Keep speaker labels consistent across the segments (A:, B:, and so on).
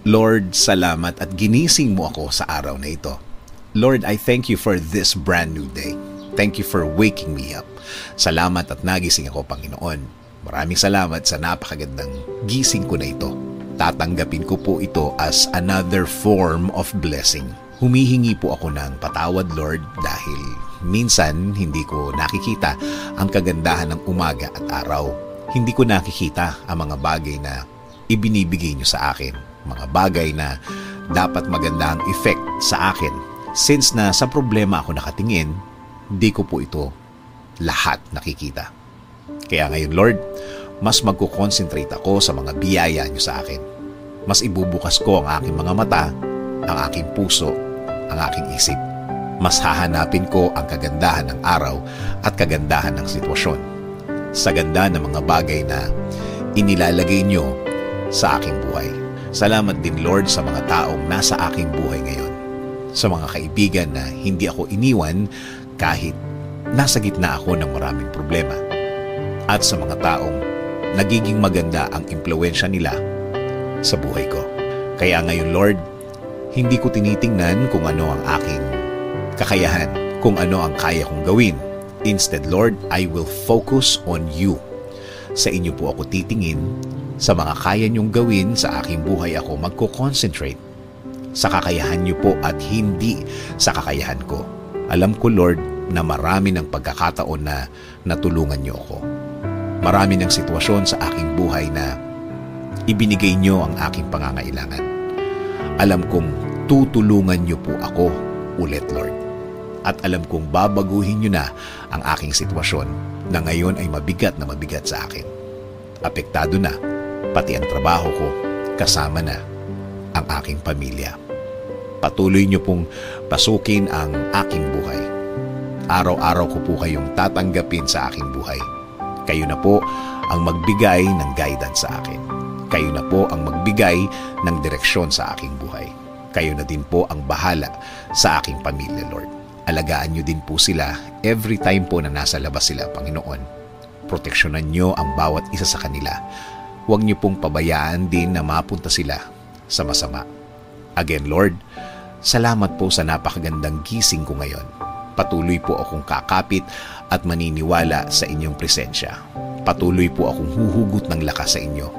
A: Lord, salamat at ginising mo ako sa araw na ito. Lord, I thank you for this brand new day. Thank you for waking me up. Salamat at nagising ako, Panginoon. Maraming salamat sa napakagandang gising ko na ito. Tatanggapin ko po ito as another form of blessing. Humihingi po ako ng patawad, Lord, dahil minsan hindi ko nakikita ang kagandahan ng umaga at araw. Hindi ko nakikita ang mga bagay na ibinibigay niyo sa akin. Mga bagay na dapat maganda ang effect sa akin. Since na sa problema ako nakatingin, di ko po ito lahat nakikita. Kaya ngayon, Lord, mas magkukonsentrate ako sa mga biyaya niyo sa akin. Mas ibubukas ko ang aking mga mata, ang aking puso, ang aking isip. Mas hahanapin ko ang kagandahan ng araw at kagandahan ng sitwasyon. Sa ganda ng mga bagay na inilalagay niyo sa aking buhay. Salamat din, Lord, sa mga taong nasa aking buhay ngayon. Sa mga kaibigan na hindi ako iniwan kahit nasa gitna ako ng maraming problema. At sa mga taong nagiging maganda ang impluwensya nila sa buhay ko. Kaya ngayon, Lord, hindi ko tinitingnan kung ano ang aking kakayahan, kung ano ang kaya kong gawin. Instead, Lord, I will focus on you. Sa inyo po ako titingin. Sa mga kaya niyong gawin sa aking buhay ako magko-concentrate. Sa kakayahan niyo po at hindi sa kakayahan ko. Alam ko, Lord, na marami ng pagkakataon na natulungan niyo ako. Marami ng sitwasyon sa aking buhay na ibinigay niyo ang aking pangangailangan. Alam kong tutulungan niyo po ako ulit, Lord. At alam kong babaguhin niyo na ang aking sitwasyon na ngayon ay mabigat na mabigat sa akin. Apektado na pati ang trabaho ko, kasama na ang aking pamilya. Patuloy niyo pong pasukin ang aking buhay. Araw-araw ko po kayong tatanggapin sa aking buhay. Kayo na po ang magbigay ng guidance sa akin. Kayo na po ang magbigay ng direksyon sa aking buhay. Kayo na din po ang bahala sa aking pamilya, Lord. Alagaan niyo din po sila every time po na nasa labas sila, Panginoon. Proteksyonan niyo ang bawat isa sa kanila. Huwag niyo pong pabayaan din na mapunta sila sa masama. Again, Lord, salamat po sa napakagandang gising ko ngayon. Patuloy po akong kakapit at maniniwala sa inyong presensya. Patuloy po akong huhugot ng lakas sa inyo.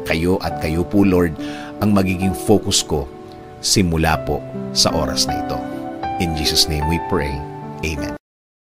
A: Kayo at kayo po, Lord, ang magiging focus ko simula po sa oras na ito. In Jesus' name we pray. Amen.